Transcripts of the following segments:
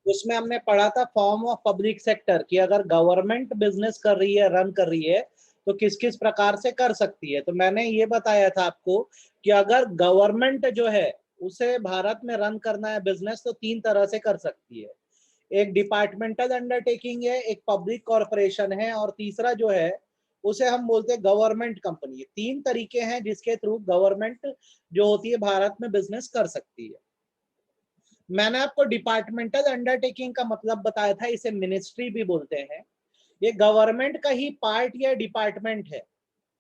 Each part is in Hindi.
उसमें हमने पढ़ा था फॉर्म ऑफ पब्लिक सेक्टर कि अगर गवर्नमेंट बिजनेस कर रही है, रन कर रही है, तो किस किस प्रकार से कर सकती है। तो मैंने ये बताया था आपको कि अगर गवर्नमेंट जो है उसे भारत में रन करना है बिजनेस, तो 3 तरह से कर सकती है। एक डिपार्टमेंटल अंडरटेकिंग है, एक पब्लिक कॉरपोरेशन है, और तीसरा जो है उसे हम बोलते हैं गवर्नमेंट कंपनी। 3 तरीके हैं जिसके थ्रू गवर्नमेंट जो होती है भारत में बिजनेस कर सकती है। मैंने आपको डिपार्टमेंटल अंडरटेकिंग का मतलब बताया था, इसे मिनिस्ट्री भी बोलते हैं। ये गवर्नमेंट का ही पार्ट या डिपार्टमेंट है,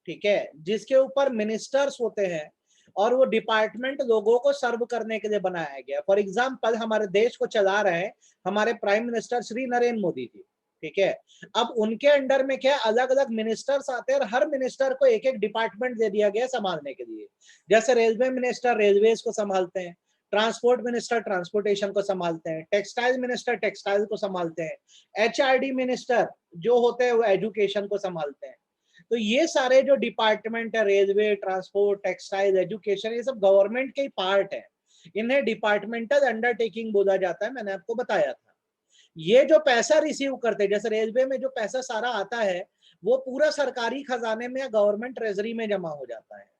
ठीक है, जिसके ऊपर मिनिस्टर्स होते हैं, और वो डिपार्टमेंट लोगों को सर्व करने के लिए बनाया गया। फॉर एग्जाम्पल, हमारे देश को चला रहे हैं हमारे प्राइम मिनिस्टर श्री नरेंद्र मोदी जी, ठीक है। अब उनके अंडर में क्या अलग अलग मिनिस्टर्स आते हैं, और हर मिनिस्टर को एक एक डिपार्टमेंट दे दिया गया संभालने के लिए। जैसे रेलवे मिनिस्टर रेलवेज को संभालते हैं, ट्रांसपोर्ट मिनिस्टर ट्रांसपोर्टेशन को संभालते हैं, टेक्सटाइल मिनिस्टर टेक्सटाइल को संभालते हैं, एचआरडी मिनिस्टर जो होते हैं वो एजुकेशन को संभालते हैं। तो ये सारे जो डिपार्टमेंट है, रेलवे, ट्रांसपोर्ट, टेक्सटाइल, एजुकेशन, ये सब गवर्नमेंट के ही पार्ट है। इन्हें डिपार्टमेंटल अंडरटेकिंग बोला जाता है, मैंने आपको बताया था। ये जो पैसा रिसीव करते हैं, जैसे रेलवे में जो पैसा सारा आता है, वो पूरा सरकारी खजाने में या गवर्नमेंट ट्रेजरी में जमा हो जाता है,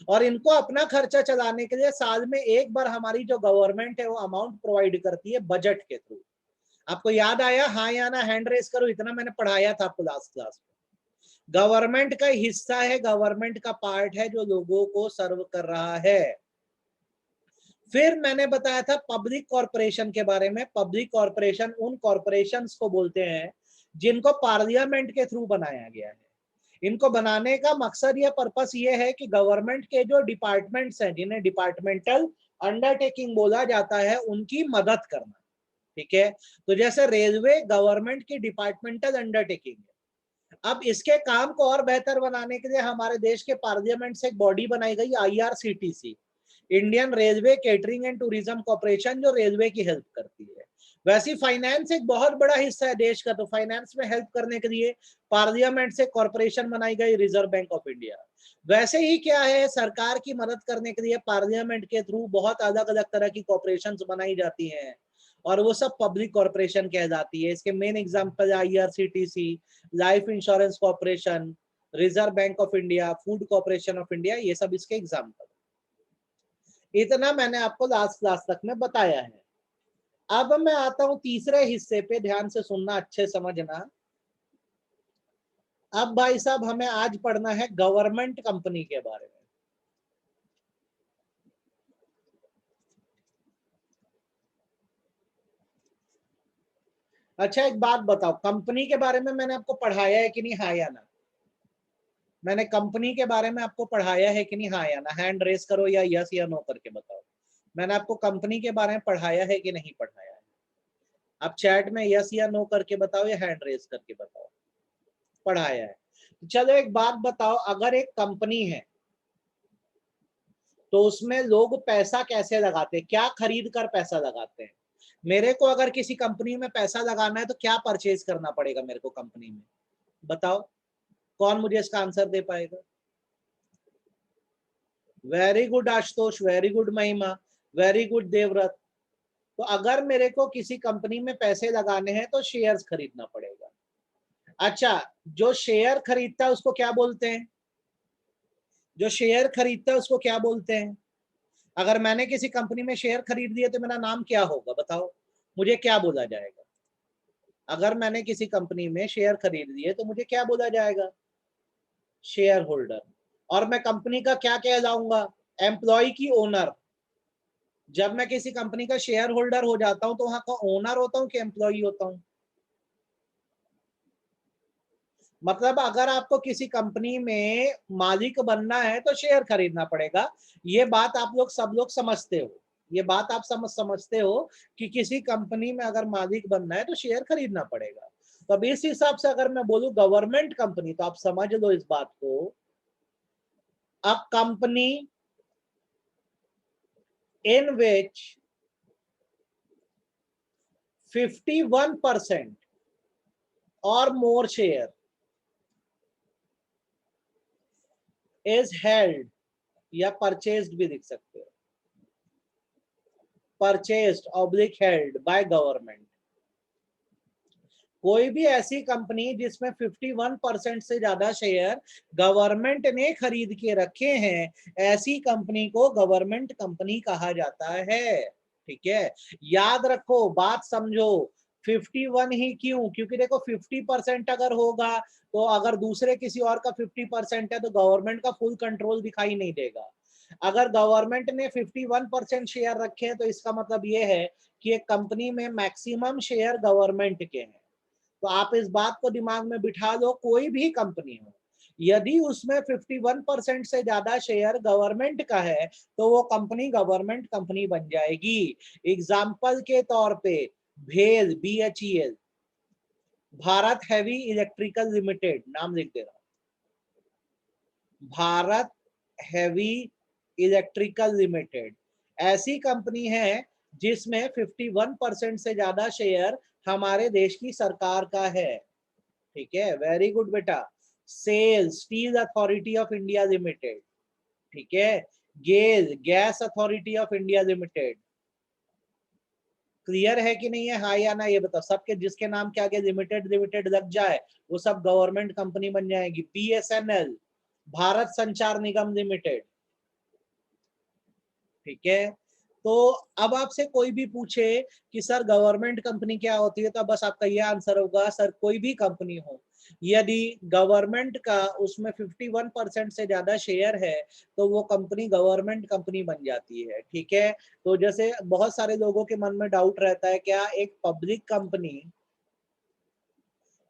और इनको अपना खर्चा चलाने के लिए साल में एक बार हमारी जो गवर्नमेंट है वो अमाउंट प्रोवाइड करती है बजट के थ्रू। आपको याद आया? हाँ या ना हैंड रेस करो, इतना मैंने पढ़ाया था आपको लास्ट क्लास में। गवर्नमेंट का हिस्सा है, गवर्नमेंट का पार्ट है जो लोगों को सर्व कर रहा है। फिर मैंने बताया था पब्लिक कॉरपोरेशन के बारे में। पब्लिक कॉरपोरेशन उन कॉरपोरेशंस को बोलते हैं जिनको पार्लियामेंट के थ्रू बनाया गया है। इनको बनाने का मकसद या पर्पस ये है कि गवर्नमेंट के जो डिपार्टमेंट्स हैं, जिन्हें डिपार्टमेंटल अंडरटेकिंग बोला जाता है, उनकी मदद करना, ठीक है। तो जैसे रेलवे गवर्नमेंट की डिपार्टमेंटल अंडरटेकिंग है। अब इसके काम को और बेहतर बनाने के लिए हमारे देश के पार्लियामेंट से एक बॉडी बनाई गई, IRCTC, Indian railway catering and tourism corporation, जो रेलवे की हेल्प करती है। वैसी फाइनेंस एक बहुत बड़ा हिस्सा है देश का, तो फाइनेंस में हेल्प करने के लिए पार्लियामेंट से कॉर्पोरेशन बनाई गई, रिजर्व बैंक ऑफ इंडिया। वैसे ही क्या है, सरकार की मदद करने के लिए पार्लियामेंट के थ्रू बहुत अलग अलग तरह की कॉर्पोरेशन बनाई जाती हैं, और वो सब पब्लिक कॉर्पोरेशन कहलाती है। इसके main example IRCTC, life insurance corporation, reserve bank of India, food corporation of India, ये सब इसके एग्जांपल। इतना मैंने आपको लास्ट क्लास तक में बताया है। अब मैं आता हूं तीसरे हिस्से पे, ध्यान से सुनना, अच्छे समझना। अब भाई साहब हमें आज पढ़ना है गवर्नमेंट कंपनी के बारे में। अच्छा एक बात बताओ, कंपनी के बारे में मैंने आपको पढ़ाया है कि नहीं, हाँ या ना? मैंने कंपनी के बारे में आपको पढ़ाया है कि नहीं, हाँ या ना? हैंड रेस करो या यस या नो करके बताओ। मैंने आपको कंपनी के बारे में पढ़ाया है कि नहीं पढ़ाया है? आप चैट में यस या नो करके बताओ, या हैंड रेस करके बताओ। पढ़ाया है। चलो एक बात बताओ, अगर एक कंपनी है तो उसमें लोग पैसा कैसे लगाते हैं, क्या खरीद कर पैसा लगाते हैं? मेरे को अगर किसी कंपनी में पैसा लगाना है तो क्या परचेज करना पड़ेगा मेरे को कंपनी में? बताओ, कौन मुझे इसका आंसर दे पाएगा? Very good Ashutosh, very good महिमा, वेरी गुड देवव्रत। तो अगर मेरे को किसी कंपनी में पैसे लगाने हैं तो शेयर्स खरीदना पड़ेगा। अच्छा, जो शेयर खरीदता है उसको क्या बोलते हैं? जो शेयर खरीदता है उसको क्या बोलते हैं? अगर मैंने किसी कंपनी में शेयर खरीद लिए तो मेरा नाम क्या होगा, बताओ मुझे, क्या बोला जाएगा? अगर मैंने किसी कंपनी में शेयर खरीद लिए तो मुझे क्या बोला जाएगा? Share holder. और मैं कंपनी का क्या कहलाऊंगा? एम्प्लॉय की ओनर। जब मैं किसी कंपनी का शेयर होल्डर हो जाता हूं तो वहां का ओनर होता हूं कि एम्प्लॉय होता हूं? मतलब अगर आपको किसी कंपनी में मालिक बनना है तो शेयर खरीदना पड़ेगा। ये बात आप लोग सब लोग समझते हो, ये बात आप समझते हो कि किसी कंपनी में अगर मालिक बनना है तो शेयर खरीदना पड़ेगा। तो अब इस हिसाब से अगर मैं बोलूं गवर्नमेंट कंपनी, तो आप समझ लो इस बात को, a company in which 51% or more share is held, या परचेज्ड भी लिख सकते हो, purchased oblique held by government, कोई भी ऐसी कंपनी जिसमें 51% से ज्यादा शेयर गवर्नमेंट ने खरीद के रखे हैं, ऐसी कंपनी को गवर्नमेंट कंपनी कहा जाता है। ठीक है, याद रखो, बात समझो। 51 ही क्यों? क्योंकि देखो 50% अगर होगा तो अगर दूसरे किसी और का 50% है तो गवर्नमेंट का फुल कंट्रोल दिखाई नहीं देगा। अगर गवर्नमेंट ने 51% शेयर रखे हैं तो इसका मतलब ये है कि एक कंपनी में मैक्सिमम शेयर गवर्नमेंट के हैं। तो आप इस बात को दिमाग में बिठा लो, कोई भी कंपनी हो, यदि उसमें 51% से ज्यादा शेयर गवर्नमेंट का है तो वो कंपनी गवर्नमेंट कंपनी बन जाएगी। एग्जाम्पल के तौर पे भेल, BHEL, Bharat heavy electrical limited, नाम लिख दे रहा हूं, भारत हैवी इलेक्ट्रिकल लिमिटेड ऐसी कंपनी है जिसमें 51% से ज्यादा शेयर हमारे देश की सरकार का है। ठीक है, वेरी गुड बेटा। SAIL, Steel Authority of India Limited. ठीक है, GAIL, Gas Authority of India Limited. Clear है कि नहीं है? हाँ या ना ये बताओ। सबके जिसके नाम के आगे लिमिटेड लिमिटेड लग जाए वो सब गवर्नमेंट कंपनी बन जाएगी। BSNL, भारत संचार निगम लिमिटेड। ठीक है, तो अब आपसे कोई भी पूछे कि सर गवर्नमेंट कंपनी क्या होती है, तो बस आपका यह आंसर होगा, सर कोई भी कंपनी हो, यदि गवर्नमेंट का उसमें 51% से ज्यादा शेयर है तो वो कंपनी गवर्नमेंट कंपनी बन जाती है। ठीक है, तो जैसे बहुत सारे लोगों के मन में डाउट रहता है, क्या एक पब्लिक कंपनी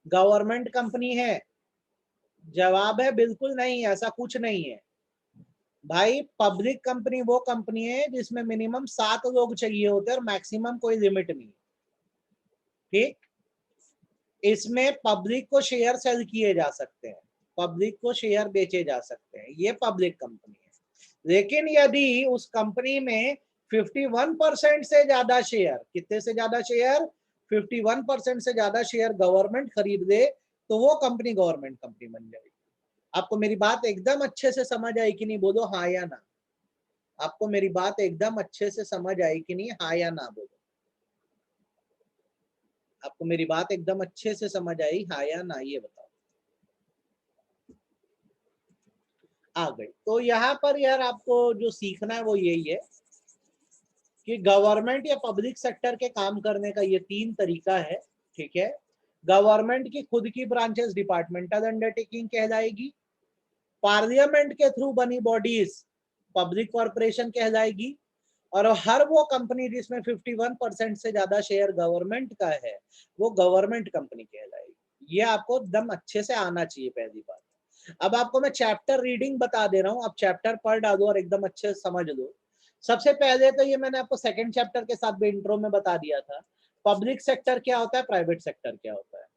गवर्नमेंट कंपनी है? जवाब है बिल्कुल नहीं, ऐसा कुछ नहीं है भाई। पब्लिक कंपनी वो कंपनी है जिसमें मिनिमम 7 लोग चाहिए होते हैं और मैक्सिमम कोई लिमिट नहीं। ठीक, इसमें पब्लिक को शेयर सेल किए जा सकते हैं, पब्लिक को शेयर बेचे जा सकते हैं, ये पब्लिक कंपनी है। लेकिन यदि उस कंपनी में 51% से ज्यादा शेयर, कितने से ज्यादा शेयर? 51% से ज्यादा शेयर गवर्नमेंट खरीद दे तो वो कंपनी गवर्नमेंट कंपनी बन जाएगी। आपको मेरी बात एकदम अच्छे से समझ आई कि नहीं? बोलो हाँ या ना। आपको मेरी बात एकदम अच्छे से समझ आई कि नहीं? हाँ या ना बोलो। आपको मेरी बात एकदम अच्छे से समझ आई, हाँ या ना ये बताओ। आ गई। तो यहाँ पर यार आपको जो सीखना है वो यही है कि गवर्नमेंट या पब्लिक सेक्टर के काम करने का ये 3 तरीका है। ठीक है, गवर्नमेंट की खुद की ब्रांचेस डिपार्टमेंटल अंडरटेकिंग कहलाएगी, पार्लियामेंट के थ्रू बनी बॉडीज पब्लिक कॉर्पोरेशन कहलाएगी, और हर वो कंपनी जिसमें 51% से ज्यादा शेयर गवर्नमेंट का है वो गवर्नमेंट कंपनी कहलाएगी। ये आपको एकदम अच्छे से आना चाहिए, पहली बात। अब आपको मैं चैप्टर रीडिंग बता दे रहा हूं, आप चैप्टर पढ़ डालो और एकदम अच्छे से समझ लो। सबसे पहले तो ये मैंने आपको सेकंड चैप्टर के साथ भी इंट्रो में बता दिया था, पब्लिक सेक्टर क्या होता है, प्राइवेट सेक्टर क्या होता है।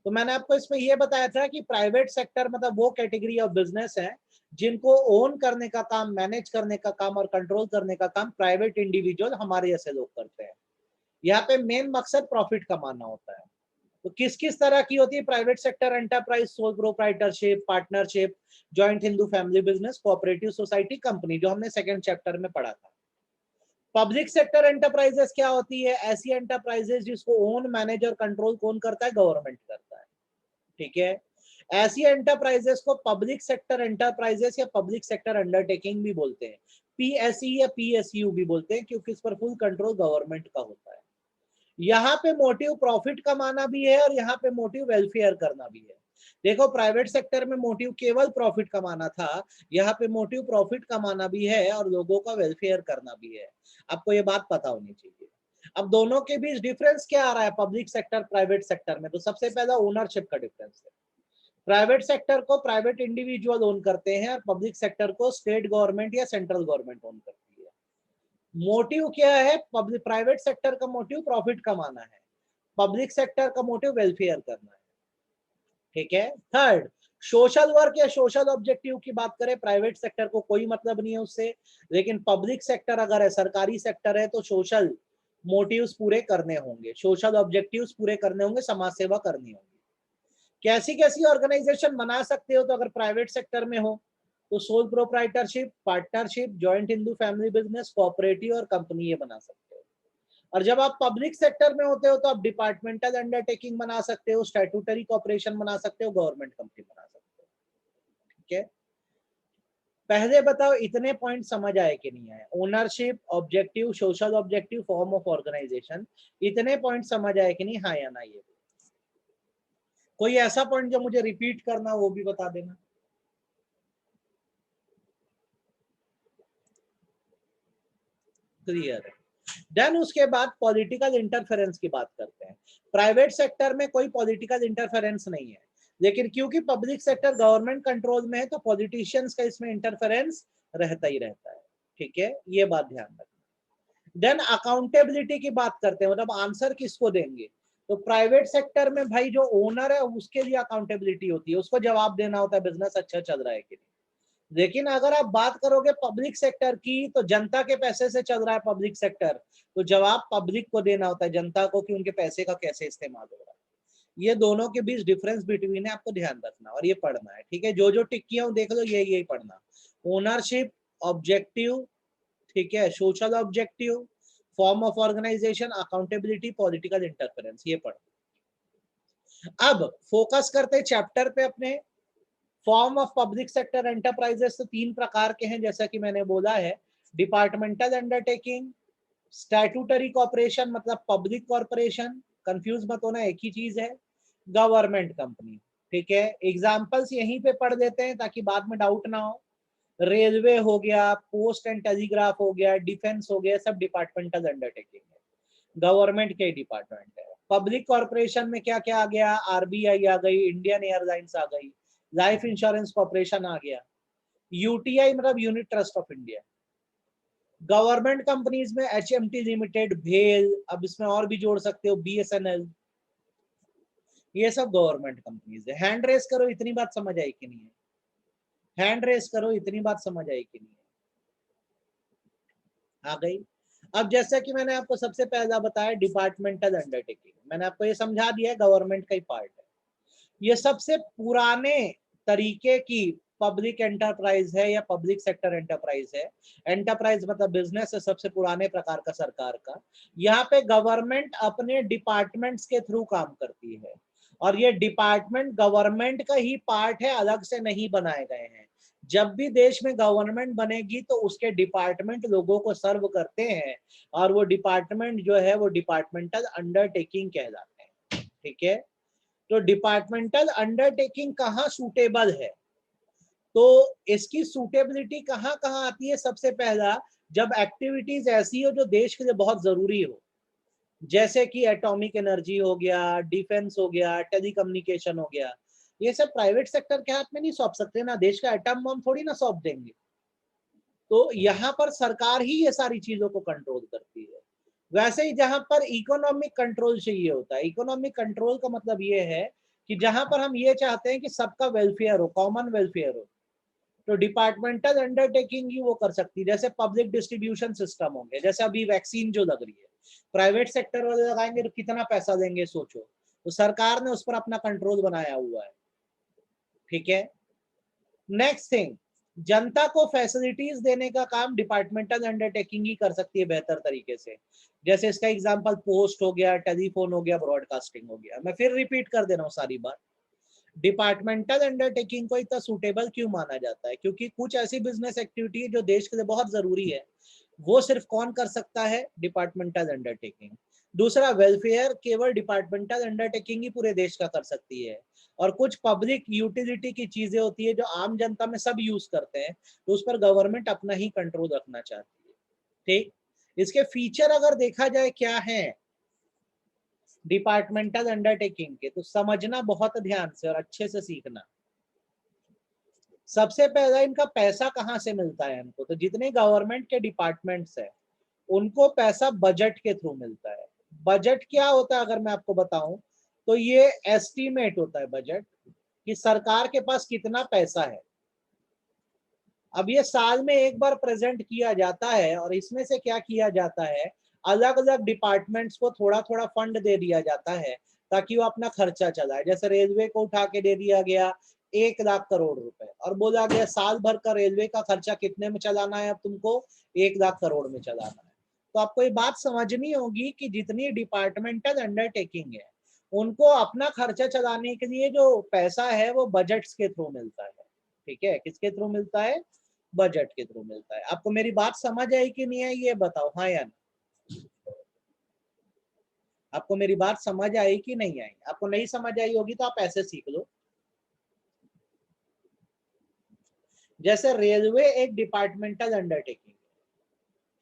तो मैंने आपको इसमें यह बताया था कि प्राइवेट सेक्टर मतलब वो कैटेगरी ऑफ बिजनेस है जिनको ओन करने का काम, मैनेज करने का काम और कंट्रोल करने का काम प्राइवेट इंडिविजुअल हमारे जैसे लोग करते हैं। यहाँ पे मेन मकसद प्रॉफिट कमाना होता है। तो किस किस तरह की होती है private sector enterprise? Sole proprietorship, partnership, joint Hindu family business, cooperative society, company, जो हमने सेकंड चैप्टर में पढ़ा था। पब्लिक सेक्टर एंटरप्राइजेस क्या होती है? ऐसी एंटरप्राइजेस जिसको ओन, मैनेज और कंट्रोल कौन करता है? गवर्नमेंट करता है। ठीक है, ऐसी एंटरप्राइजेस को पब्लिक सेक्टर एंटरप्राइजेस या पब्लिक सेक्टर अंडरटेकिंग भी बोलते हैं, PSE या PSU भी बोलते हैं, क्योंकि इस पर फुल कंट्रोल गवर्नमेंट का होता है। यहाँ पे मोटिव प्रॉफिट कमाना भी है और यहाँ पे मोटिव वेलफेयर करना भी है। देखो, प्राइवेट सेक्टर में मोटिव केवल प्रॉफिट कमाना था, यहाँ पे मोटिव प्रॉफिट कमाना भी है और लोगों का वेलफेयर करना भी है। आपको ये बात पता होनी चाहिए। अब दोनों के बीच डिफरेंस क्या आ रहा है पब्लिक सेक्टर प्राइवेट सेक्टर में? तो सबसे पहला ओनरशिप का डिफरेंस है। प्राइवेट सेक्टर को प्राइवेट इंडिविजुअल ओन करते हैं और पब्लिक सेक्टर को स्टेट गवर्नमेंट या सेंट्रल गवर्नमेंट ओन करती है। मोटिव क्या है? पब्लिक प्राइवेट सेक्टर का मोटिव प्रॉफिट कमाना है, पब्लिक सेक्टर का मोटिव वेलफेयर करना है। ठीक है, थर्ड, सोशल वर्क या सोशल ऑब्जेक्टिव की बात करें, प्राइवेट सेक्टर को कोई मतलब नहीं है उससे, लेकिन पब्लिक सेक्टर अगर है, सरकारी सेक्टर है, तो सोशल मोटिव्स पूरे करने होंगे, सोशल ऑब्जेक्टिव्स पूरे करने होंगे, समाज सेवा करनी होगी। कैसी कैसी ऑर्गेनाइजेशन बना सकते हो? तो अगर प्राइवेट सेक्टर में हो तो sole proprietorship, partnership, joint Hindu family business, cooperative और कंपनी ये बना सकते हो। और जब आप पब्लिक सेक्टर में होते हो तो आप डिपार्टमेंटल अंडरटेकिंग बना सकते हो, स्टैट्यूटरी कॉर्पोरेशन बना सकते हो, गवर्नमेंट कंपनी बना सकते हो। ठीक है, पहले बताओ इतने पॉइंट समझ आए कि नहीं आए? Ownership, objective, social objective, form of organization, इतने पॉइंट समझ आए कि नहीं? हाँ या ना? ये कोई ऐसा पॉइंट जो मुझे रिपीट करना वो भी बता देना। क्लियर है। देन उसके बाद पॉलिटिकल इंटरफेरेंस की बात करते हैं। प्राइवेट सेक्टर में कोई पॉलिटिकल इंटरफेरेंस नहीं है, लेकिन क्योंकि पब्लिक सेक्टर गवर्नमेंट कंट्रोल में है तो पॉलिटिशियंस का इसमें इंटरफेरेंस रहता ही रहता है। ठीक है, ये बात ध्यान रखना। देन अकाउंटेबिलिटी की बात करते हैं, मतलब आंसर किसको देंगे? तो प्राइवेट सेक्टर में भाई जो ओनर है उसके लिए अकाउंटेबिलिटी होती है, उसको जवाब देना होता है बिजनेस अच्छा चल रहा है कि नहीं। लेकिन अगर आप बात करोगे पब्लिक सेक्टर की, तो जनता के पैसे से चल रहा है पब्लिक सेक्टर, तो जवाब पब्लिक को देना होता है, जनता को, कि उनके पैसे का कैसे इस्तेमाल हो रहा है। ये दोनों के बीच डिफरेंस बिटवीन है, आपको ध्यान रखना और ये पढ़ना है। ठीक है, जो जो टिक्कियां देख लो यही पढ़ना। ओनरशिप, ऑब्जेक्टिव, ठीक है, social objective, form of organization, accountability, political interference, ये पढ़ना। अब फोकस करते चैप्टर पे अपने। Form of public sector enterprises तो तीन प्रकार के हैं, जैसा कि मैंने बोला है। डिपार्टमेंटल अंडरटेकिंग, स्टैट्यूटरी कॉर्पोरेशन मतलब पब्लिक कॉर्पोरेशन, कंफ्यूज मत होना, एक ही चीज है, गवर्नमेंट कंपनी। ठीक है, एग्जांपल्स यहीं पे पढ़ देते हैं ताकि बाद में डाउट ना हो। रेलवे हो गया, पोस्ट एंड टेलीग्राफ हो गया, डिफेंस हो गया, सब डिपार्टमेंटल अंडरटेकिंग है, गवर्नमेंट के डिपार्टमेंट है। पब्लिक कॉर्पोरेशन में क्या क्या आ गया? आरबीआई आ गई, इंडियन एयरलाइंस आ गई, लाइफ इंश्योरेंस कॉर्पोरेशन आ गया, यूटीआई मतलब unit trust of India. Government companies में एचएमटी लिमिटेड, भेल, अब इसमें और भी जोड़ सकते हो, बीएसएनएल, ये सब गवर्नमेंट कंपनीज है। हैंड रेस करो, इतनी बात समझ आई कि नहीं है? हैंड रेस करो, इतनी बात समझ आई कि नहीं है? आ गई। अब जैसा कि मैंने आपको सबसे पहला बताया डिपार्टमेंटल अंडरटेकिंग, मैंने आपको ये समझा दिया है, गवर्नमेंट का ही पार्ट है। ये सबसे पुराने तरीके की पब्लिक एंटरप्राइज है या पब्लिक सेक्टर एंटरप्राइज है। एंटरप्राइज मतलब बिजनेस है, सबसे पुराने प्रकार का सरकार का। यहाँ पे गवर्नमेंट अपने डिपार्टमेंट्स के थ्रू काम करती है, और ये डिपार्टमेंट गवर्नमेंट का ही पार्ट है, अलग से नहीं बनाए गए हैं। जब भी देश में गवर्नमेंट बनेगी तो उसके डिपार्टमेंट लोगों को सर्व करते हैं, और वो डिपार्टमेंट जो है वो डिपार्टमेंटल अंडरटेकिंग कहलाते हैं। ठीक है, तो डिपार्टमेंटल अंडरटेकिंग कहाँ सूटेबल है? तो इसकी सूटेबिलिटी कहाँ कहाँ आती है? सबसे पहला, जब एक्टिविटीज ऐसी हो जो देश के लिए बहुत जरूरी हो, जैसे कि एटॉमिक एनर्जी हो गया, डिफेंस हो गया, टेलीकम्युनिकेशन हो गया, ये सब प्राइवेट सेक्टर के हाथ में नहीं सौंप सकते ना, देश का एटम बम थोड़ी ना सौंप देंगे। तो यहाँ पर सरकार ही ये सारी चीजों को कंट्रोल करती है। वैसे ही जहां पर इकोनॉमिक कंट्रोल चाहिए होता है, इकोनॉमिक कंट्रोल का मतलब ये है कि जहां पर हम ये चाहते हैं कि सबका वेलफेयर हो, कॉमन वेलफेयर हो, तो डिपार्टमेंटल अंडरटेकिंग ही वो कर सकती है। जैसे पब्लिक डिस्ट्रीब्यूशन सिस्टम होंगे, जैसे अभी वैक्सीन जो लग रही है, प्राइवेट सेक्टर वाले लगाएंगे तो कितना पैसा देंगे सोचो, तो सरकार ने उस पर अपना कंट्रोल बनाया हुआ है। ठीक है, नेक्स्ट थिंग, जनता को फैसिलिटीज देने का काम डिपार्टमेंटल अंडरटेकिंग ही कर सकती है बेहतर तरीके से। जैसे इसका एग्जांपल पोस्ट हो गया, टेलीफोन हो गया, ब्रॉडकास्टिंग हो गया। मैं फिर रिपीट कर दे रहा हूँ सारी बात। डिपार्टमेंटल अंडरटेकिंग को इतना सूटेबल क्यों माना जाता है? क्योंकि कुछ ऐसी बिजनेस एक्टिविटी जो देश के लिए बहुत जरूरी है, वो सिर्फ कौन कर सकता है? Departmental undertaking. दूसरा, वेलफेयर केवल डिपार्टमेंटल अंडरटेकिंग ही पूरे देश का कर सकती है। और कुछ पब्लिक यूटिलिटी की चीजें होती है जो आम जनता में सब यूज करते हैं, तो उस पर गवर्नमेंट अपना ही कंट्रोल रखना चाहती है। ठीक, इसके फीचर अगर देखा जाए क्या है डिपार्टमेंटल अंडरटेकिंग के, तो समझना बहुत ध्यान से और अच्छे से सीखना। सबसे पहला, इनका पैसा कहाँ से मिलता है इनको? तो जितने गवर्नमेंट के डिपार्टमेंट्स है उनको पैसा बजट के थ्रू मिलता है। बजट क्या होता है अगर मैं आपको बताऊं, तो ये एस्टीमेट होता है बजट, कि सरकार के पास कितना पैसा है। अब ये साल में एक बार प्रेजेंट किया जाता है, और इसमें से क्या किया जाता है, अलग अलग डिपार्टमेंट्स को थोड़ा थोड़ा फंड दे दिया जाता है ताकि वो अपना खर्चा चलाए। जैसे रेलवे को उठा के दे दिया गया 1 लाख करोड़ रुपए, और बोला गया साल भर का रेलवे का खर्चा कितने में चलाना है, अब तुमको 1 लाख करोड़ में चलाना है। तो आपको ये बात समझनी होगी कि जितनी डिपार्टमेंटल अंडरटेकिंग है उनको अपना खर्चा चलाने के लिए जो पैसा है वो बजट्स के थ्रू मिलता है। ठीक है, किसके थ्रू मिलता है? बजट के थ्रू मिलता है। आपको मेरी बात समझ आई कि नहीं आई ये बताओ, हाँ या ना? आपको मेरी बात समझ आई कि नहीं आई? आपको नहीं समझ आई होगी तो आप ऐसे सीख लो। जैसे रेलवे एक डिपार्टमेंटल अंडरटेकिंग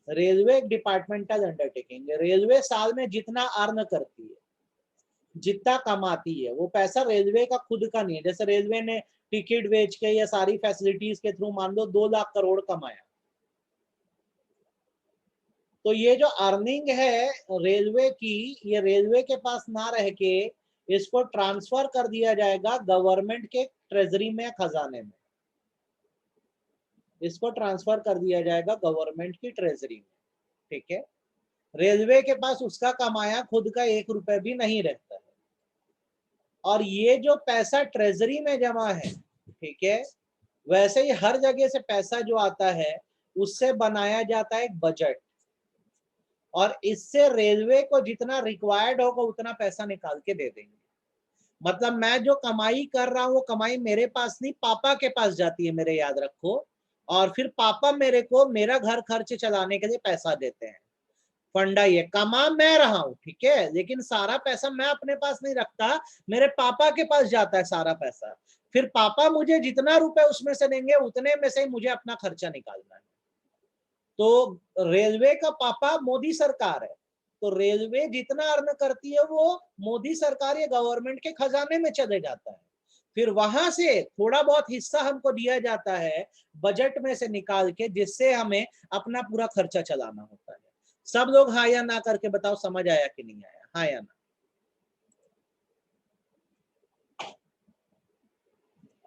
है, रेलवे एक डिपार्टमेंटल अंडरटेकिंग है। रेलवे साल में जितना अर्न करती है, जितना कमाती है, वो पैसा रेलवे का खुद का नहीं है। जैसे रेलवे ने टिकट बेच के या सारी फैसिलिटीज के थ्रू मान लो 2 लाख करोड़ कमाया, तो ये जो अर्निंग है रेलवे की, ये रेलवे के पास ना रह के इसको ट्रांसफर कर दिया जाएगा गवर्नमेंट के ट्रेजरी में, खजाने में। इसको ट्रांसफर कर दिया जाएगा गवर्नमेंट की ट्रेजरी में। ठीक है, रेलवे के पास उसका कमाया खुद का 1 रुपए भी नहीं रहता है। और ये जो पैसा ट्रेजरी में जमा है, ठीक है, वैसे ही हर जगह से पैसा जो आता है उससे बनाया जाता है एक बजट, और इससे रेलवे को जितना रिक्वायर्ड होगा उतना पैसा निकाल के दे देंगे। मतलब मैं जो कमाई कर रहा हूं वो कमाई मेरे पास नहीं, पापा के पास जाती है, मेरे याद रखो। और फिर पापा मेरे को मेरा घर खर्च चलाने के लिए पैसा देते हैं। फंडा ये, कमा मैं रहा हूं, ठीक है, लेकिन सारा पैसा मैं अपने पास नहीं रखता, मेरे पापा के पास जाता है सारा पैसा। फिर पापा मुझे जितना रुपए उसमें से देंगे उतने में से ही मुझे अपना खर्चा निकालना है। तो रेलवे का पापा मोदी सरकार है, तो रेलवे जितना अर्न करती है वो मोदी सरकार या गवर्नमेंट के खजाने में चले जाता है। फिर वहां से थोड़ा बहुत हिस्सा हमको दिया जाता है बजट में से निकाल के, जिससे हमें अपना पूरा खर्चा चलाना होता है। सब लोग हाँ या ना करके बताओ, समझ आया कि नहीं आया? हाँ या ना?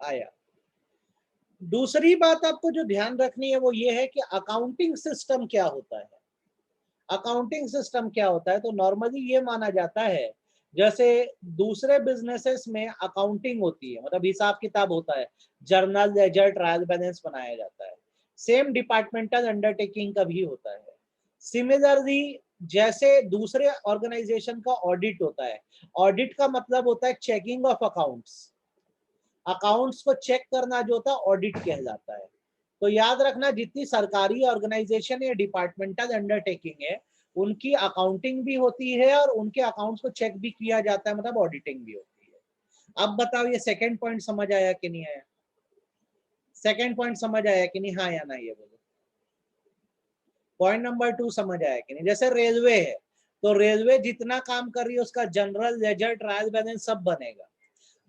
आया। दूसरी बात आपको जो ध्यान रखनी है वो ये है कि अकाउंटिंग सिस्टम क्या होता है। अकाउंटिंग सिस्टम क्या होता है? तो नॉर्मली ये माना जाता है, जैसे दूसरे बिजनेसेस में अकाउंटिंग होती है, मतलब हिसाब किताब होता है, जर्नल, लेजर, ट्रायल बैलेंस बनाया जाता है। सेम डिपार्टमेंटल अंडरटेकिंग का भी होता है। सिमिलरली जैसे दूसरे ऑर्गेनाइजेशन का ऑडिट होता है, ऑडिट का मतलब होता है चेकिंग ऑफ अकाउंट्स। अकाउंट्स को चेक करना जो होता है ऑडिट कहलाता है। तो याद रखना, जितनी सरकारी ऑर्गेनाइजेशन या डिपार्टमेंटल अंडरटेकिंग है उनकी अकाउंटिंग भी होती है और उनके अकाउंट्स को चेक भी किया जाता है, मतलब ऑडिटिंग भी होती है। अब बताओ ये सेकंड पॉइंट समझ आया कि नहीं आया? सेकंड पॉइंट समझ आया कि नहीं? हाँ या ना ये बोलो। पॉइंट नंबर 2 समझ आया कि नहीं? जैसे रेलवे है, तो रेलवे जितना काम कर रही है उसका जनरल, लेजर, ट्रायल बैलेंस सब बनेगा,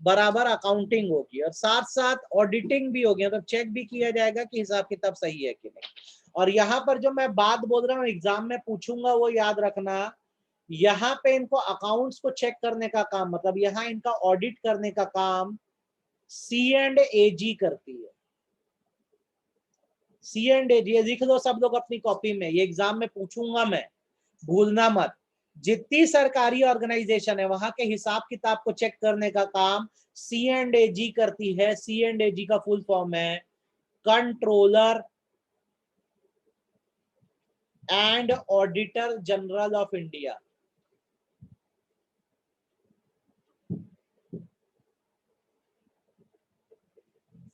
बराबर अकाउंटिंग होगी और साथ साथ ऑडिटिंग भी होगी, मतलब चेक भी किया जाएगा कि हिसाब किताब सही है कि नहीं। और यहाँ पर जो मैं बात बोल रहा हूँ एग्जाम में पूछूंगा वो याद रखना, यहाँ पे इनको अकाउंट्स को चेक करने का काम, मतलब यहाँ इनका ऑडिट करने का काम C&AG करती है। C&AG, ये लिख लो सब लोग अपनी कॉपी में, ये एग्जाम में पूछूंगा मैं, भूलना मत। जितनी सरकारी ऑर्गेनाइजेशन है वहां के हिसाब किताब को चेक करने का काम C&AG करती है। C&AG का फुल फॉर्म है controller and auditor general of India.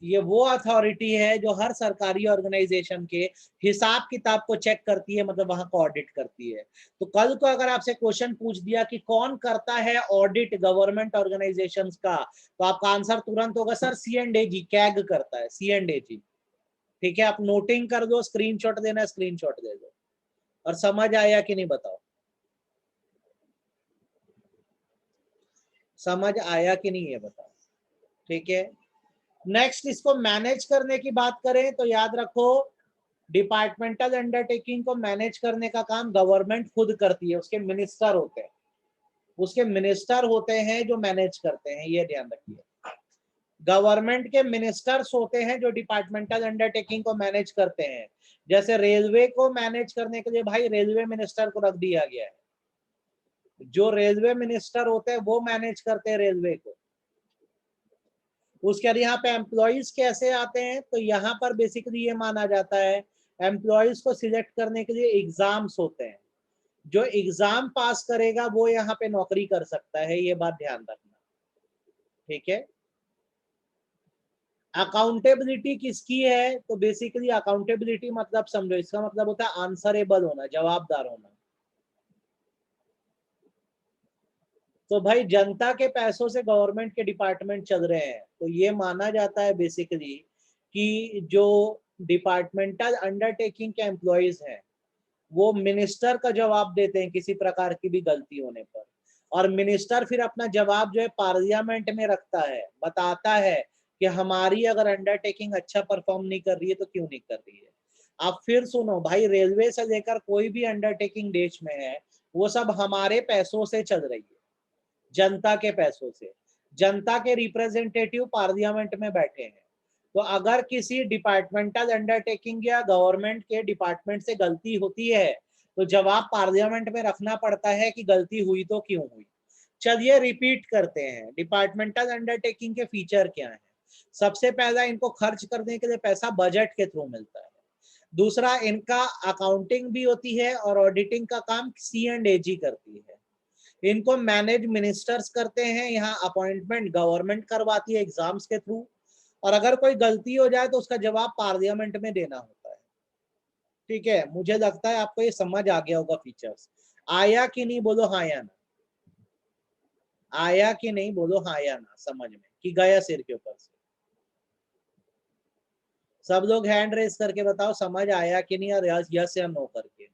ये वो अथॉरिटी है जो हर सरकारी ऑर्गेनाइजेशन के हिसाब किताब को चेक करती है, मतलब वहां को ऑडिट करती है। तो कल को अगर आपसे क्वेश्चन पूछ दिया कि कौन करता है ऑडिट गवर्नमेंट ऑर्गेनाइजेशंस का, तो आपका आंसर तुरंत होगा सर C&AG, कैग करता है C&AG। ठीक है, आप नोटिंग कर दो, स्क्रीनशॉट देना, स्क्रीनशॉट दे दो। और समझ आया कि नहीं बताओ? समझ आया कि नहीं ये बताओ? ठीक है, नेक्स्ट इसको मैनेज करने की बात करें तो याद रखो, डिपार्टमेंटल अंडरटेकिंग को मैनेज करने का काम गवर्नमेंट खुद करती है, उसके मिनिस्टर होते हैं, उसके मिनिस्टर होते हैं जो मैनेज करते हैं, ये ध्यान रखिए। गवर्नमेंट के मिनिस्टर्स होते हैं जो डिपार्टमेंटल अंडरटेकिंग को मैनेज करते हैं। जैसे रेलवे को मैनेज करने के लिए भाई रेलवे मिनिस्टर को रख दिया गया है, जो रेलवे मिनिस्टर होते हैं वो मैनेज करते हैं रेलवे को। उसके बाद यहाँ पे एम्प्लॉइज कैसे आते हैं, तो यहाँ पर बेसिकली ये माना जाता है एम्प्लॉइज को सिलेक्ट करने के लिए एग्जाम्स होते हैं। जो एग्जाम पास करेगा वो यहाँ पे नौकरी कर सकता है, ये बात ध्यान रखना, ठीक है। अकाउंटेबिलिटी किसकी है? तो बेसिकली अकाउंटेबिलिटी मतलब समझो, इसका मतलब होता है आंसरेबल होना, जवाबदार होना। तो भाई जनता के पैसों से गवर्नमेंट के डिपार्टमेंट चल रहे हैं, तो ये माना जाता है बेसिकली कि जो डिपार्टमेंटल अंडरटेकिंग के एम्प्लॉयज हैं वो मिनिस्टर का जवाब देते हैं किसी प्रकार की भी गलती होने पर, और मिनिस्टर फिर अपना जवाब जो है पार्लियामेंट में रखता है, बताता है कि हमारी अगर अंडरटेकिंग अच्छा परफॉर्म नहीं कर रही है तो क्यों नहीं कर रही है। आप फिर सुनो भाई, रेलवे से लेकर कोई भी अंडरटेकिंग देश में है वो सब हमारे पैसों से चल रही है, जनता के पैसों से। जनता के रिप्रेजेंटेटिव पार्लियामेंट में बैठे हैं, तो अगर किसी डिपार्टमेंटल अंडरटेकिंग या गवर्नमेंट के डिपार्टमेंट से गलती होती है तो जवाब पार्लियामेंट में रखना पड़ता है कि गलती हुई तो क्यों हुई। चलिए रिपीट करते हैं, डिपार्टमेंटल अंडरटेकिंग के फीचर क्या हैं। सबसे पहला, इनको खर्च करने के लिए पैसा बजट के थ्रू मिलता है। दूसरा, इनका अकाउंटिंग भी होती है और ऑडिटिंग का काम C&AG करती है। इनको मैनेज मिनिस्टर्स करते हैं, यहाँ अपॉइंटमेंट गवर्नमेंट करवाती है एग्जाम्स के थ्रू, और अगर कोई गलती हो जाए तो उसका जवाब पार्लियामेंट में देना होता है, ठीक है। मुझे लगता है आपको ये समझ आ गया होगा फीचर्स। आया कि नहीं बोलो हाँ या ना, आया कि नहीं बोलो हाँ या ना, समझ में कि गया सिर के ऊपर से। सब लोग हैंड रेस करके बताओ समझ आया कि नहीं, और यस या नो करके।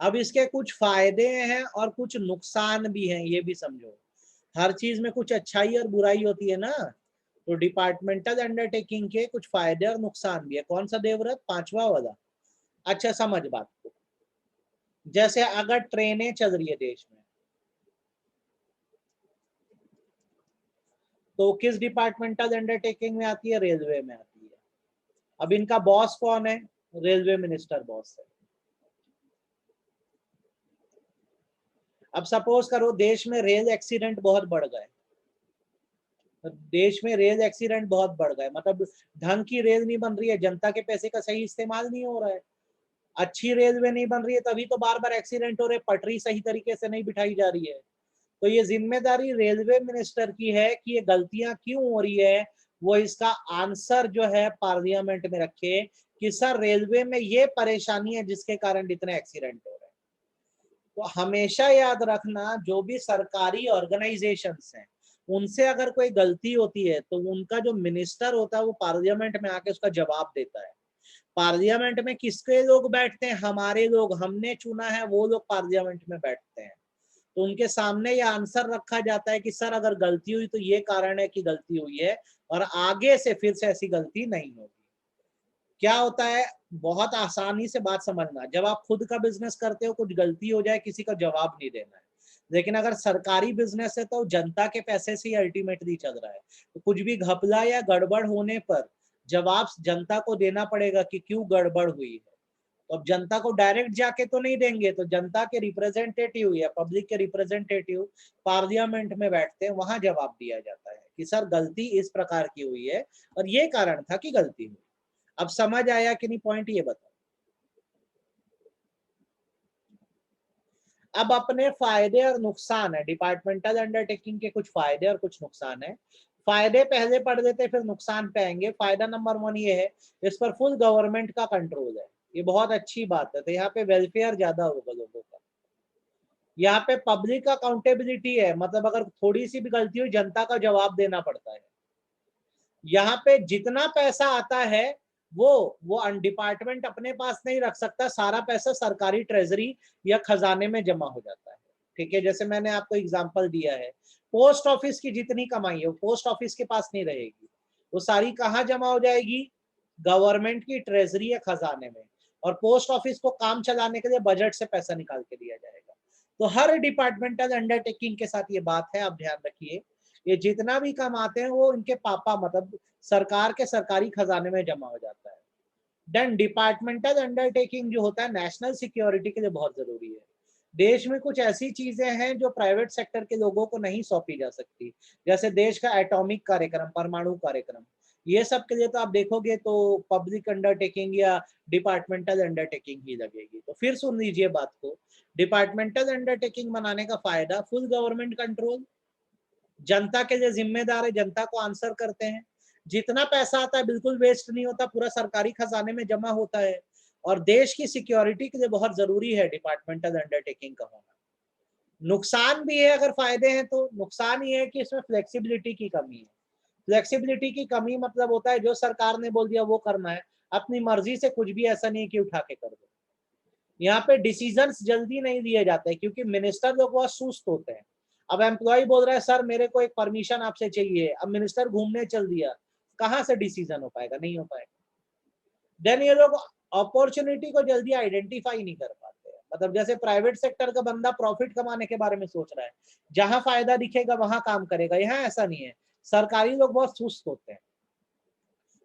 अब इसके कुछ फायदे हैं और कुछ नुकसान भी हैं, ये भी समझो। हर चीज में कुछ अच्छाई और बुराई होती है ना, तो डिपार्टमेंटल अंडरटेकिंग के कुछ फायदे और नुकसान भी है। कौन सा देवव्रत? पांचवा वाला। अच्छा समझ बात को, जैसे अगर ट्रेनें चल रही है देश में तो किस डिपार्टमेंटल अंडरटेकिंग में आती है? रेलवे में आती है। अब इनका बॉस कौन है? रेलवे मिनिस्टर बॉस है। अब सपोज करो देश में रेल एक्सीडेंट बहुत बढ़ गए, देश में रेल एक्सीडेंट बहुत बढ़ गए, मतलब ढंग की रेल नहीं बन रही है, जनता के पैसे का सही इस्तेमाल नहीं हो रहा है, अच्छी रेलवे नहीं बन रही है, तभी तो बार बार एक्सीडेंट हो रहे, पटरी सही तरीके से नहीं बिठाई जा रही है। तो ये जिम्मेदारी रेलवे मिनिस्टर की है कि ये गलतियां क्यों हो रही है, वो इसका आंसर जो है पार्लियामेंट में रखे कि सर रेलवे में ये परेशानी है जिसके कारण इतने एक्सीडेंट हो रहे हैं। तो हमेशा याद रखना, जो भी सरकारी ऑर्गेनाइजेशंस हैं उनसे अगर कोई गलती होती है तो उनका जो मिनिस्टर होता है वो पार्लियामेंट में आके उसका जवाब देता है। पार्लियामेंट में किसके लोग बैठते हैं? हमारे लोग, हमने चुना है वो लोग पार्लियामेंट में बैठते हैं। तो उनके सामने ये आंसर रखा जाता है कि सर अगर गलती हुई तो ये कारण है कि गलती हुई है, और आगे से फिर से ऐसी गलती नहीं होगी। क्या होता है, बहुत आसानी से बात समझना, जब आप खुद का बिजनेस करते हो कुछ गलती हो जाए किसी का जवाब नहीं देना है, लेकिन अगर सरकारी बिजनेस है तो जनता के पैसे से ही अल्टीमेटली चल रहा है, तो कुछ भी घपला या गड़बड़ होने पर जवाब जनता को देना पड़ेगा कि क्यों गड़बड़ हुई है। तो अब जनता को डायरेक्ट जाके तो नहीं देंगे, तो जनता के रिप्रेजेंटेटिव या पब्लिक के रिप्रेजेंटेटिव पार्लियामेंट में बैठते हैं, वहां जवाब दिया जाता है कि सर गलती इस प्रकार की हुई है और ये कारण था कि गलती हुई। अब समझ आया कि नहीं पॉइंट, ये बताओ। अब अपने फायदे और नुकसान है, डिपार्टमेंटल अंडरटेकिंग के कुछ फायदे और कुछ नुकसान है। फायदे पहले पढ़ देते फिर नुकसान पे आएंगे। फायदा नंबर 1 ये है, इस पर फुल गवर्नमेंट का कंट्रोल है, ये बहुत अच्छी बात है, तो यहाँ पे वेलफेयर ज्यादा होगा लोगों का। यहाँ पे पब्लिक अकाउंटेबिलिटी है, मतलब अगर थोड़ी सी भी गलती हुई जनता का जवाब देना पड़ता है। यहाँ पे जितना पैसा आता है वो डिपार्टमेंट अपने पास नहीं रख सकता, सारा पैसा सरकारी ट्रेजरी या खजाने में जमा हो जाता है, ठीक है। जैसे मैंने आपको एग्जांपल दिया है, पोस्ट ऑफिस की जितनी कमाई है वो पोस्ट ऑफिस के पास नहीं रहेगी, वो सारी कहाँ जमा हो जाएगी? गवर्नमेंट की ट्रेजरी या खजाने में, और पोस्ट ऑफिस को काम चलाने के लिए बजट से पैसा निकाल के दिया जाएगा। तो हर डिपार्टमेंटल अंडरटेकिंग के साथ ये बात है, आप ध्यान रखिए, ये जितना भी कमाते हैं वो इनके पापा मतलब सरकार के सरकारी खजाने में जमा हो जाता है। देन डिपार्टमेंटल अंडरटेकिंग जो होता है नेशनल सिक्योरिटी के लिए बहुत जरूरी है। देश में कुछ ऐसी चीजें हैं जो प्राइवेट सेक्टर के लोगों को नहीं सौंपी जा सकती, जैसे देश का एटॉमिक कार्यक्रम, परमाणु कार्यक्रम, ये सब के लिए तो आप देखोगे तो पब्लिक अंडरटेकिंग या डिपार्टमेंटल अंडरटेकिंग ही लगेगी। तो फिर सुन लीजिए बात को, डिपार्टमेंटल अंडरटेकिंग बनाने का फायदा, फुल गवर्नमेंट कंट्रोल, जनता के लिए जिम्मेदार है, जनता को आंसर करते हैं, जितना पैसा आता है बिल्कुल वेस्ट नहीं होता, पूरा सरकारी खजाने में जमा होता है, और देश की सिक्योरिटी के लिए बहुत जरूरी है डिपार्टमेंटल अंडरटेकिंग का होना। नुकसान भी है, अगर फायदे हैं तो नुकसान ये है कि इसमें फ्लेक्सिबिलिटी की कमी है। फ्लेक्सिबिलिटी की कमी मतलब होता है जो सरकार ने बोल दिया वो करना है, अपनी मर्जी से कुछ भी ऐसा नहीं कि उठा के कर दो। यहाँ पे डिसीजंस जल्दी नहीं दिए जाते क्योंकि मिनिस्टर लोग बहुत सुस्त होते हैं। अब एम्प्लॉय बोल रहा है सर मेरे को एक परमिशन आपसे चाहिए, अब मिनिस्टर घूमने चल दिया, कहाँ से डिसीजन हो पाएगा, नहीं हो पाएगा। देन ये लोग अपॉर्चुनिटी को जल्दी आइडेंटिफाई नहीं कर पाते हैं। मतलब जैसे प्राइवेट सेक्टर का बंदा प्रॉफिट कमाने के बारे में सोच रहा है, जहां फायदा दिखेगा वहां काम करेगा, यहाँ ऐसा नहीं है, सरकारी लोग बहुत सुस्त होते हैं।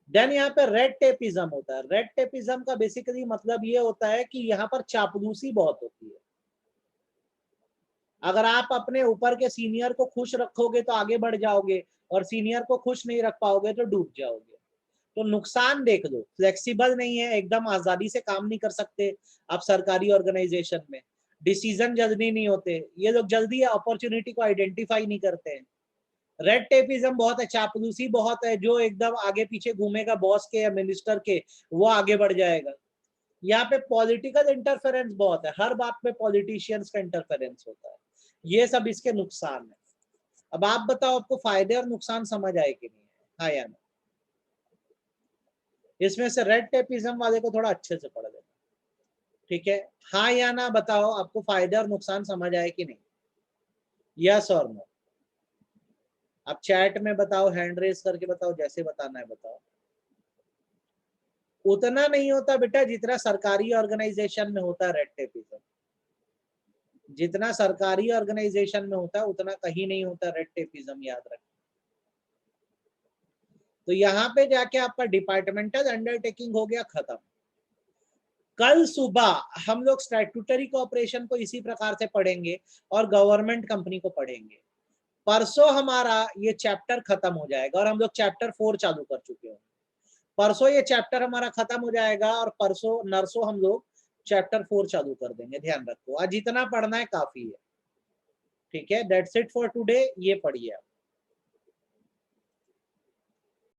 देन यहाँ पे रेड टेपिज्म होता है। रेड टेपिज्म का बेसिकली मतलब ये होता है कि यहाँ पर चापलूसी बहुत होती है। अगर आप अपने ऊपर के सीनियर को खुश रखोगे तो आगे बढ़ जाओगे, और सीनियर को खुश नहीं रख पाओगे तो डूब जाओगे। तो नुकसान देख लो, फ्लेक्सिबल नहीं है, एकदम आजादी से काम नहीं कर सकते आप सरकारी ऑर्गेनाइजेशन में, डिसीजन जल्दी नहीं होते, ये लोग जल्दी अपॉर्चुनिटी को आइडेंटिफाई नहीं करते हैं। रेड टेपिज्म बहुत है, चापलूसी बहुत है, जो एकदम आगे पीछे घूमेगा बॉस के या मिनिस्टर के, वो आगे बढ़ जाएगा। यहाँ पे पॉलिटिकल इंटरफेरेंस बहुत है, हर बात में पॉलिटिशियंस का इंटरफेरेंस होता है। ये सब इसके नुकसान है। अब आप बताओ आपको फायदे और नुकसान समझ आए कि नहीं है, हाँ या ना? इसमें से रेड टेपिज्म वाले को थोड़ा अच्छे से पढ़ लेना, ठीक है? हाँ या ना बताओ, आपको फायदे और नुकसान समझ आए कि नहीं, यस और नो? आप चैट में बताओ, हैंड रेस करके बताओ, जैसे बताना है बताओ। उतना नहीं होता बेटा जितना सरकारी ऑर्गेनाइजेशन में होता है रेड टेपिज्म, जितना सरकारी ऑर्गेनाइजेशन में होता है उतना कहीं नहीं होता रेड टेपिज्म, याद रखें। तो यहाँ पे जाके आपका डिपार्टमेंटल अंडरटेकिंग हो गया खत्म। कल सुबह हम लोग स्टैट्यूटरी कोऑपरेशन को इसी प्रकार से पढ़ेंगे और गवर्नमेंट कंपनी को पढ़ेंगे। परसों हमारा ये चैप्टर खत्म हो जाएगा और हम लोग चैप्टर 4 चालू कर चुके हैं। परसों ये चैप्टर हमारा खत्म हो जाएगा और परसों नरसों हम लोग चैप्टर 4 चालू कर देंगे। ध्यान रखो, आज जितना पढ़ना है काफी है, ठीक है? That's it for today. ये पढ़िए आप।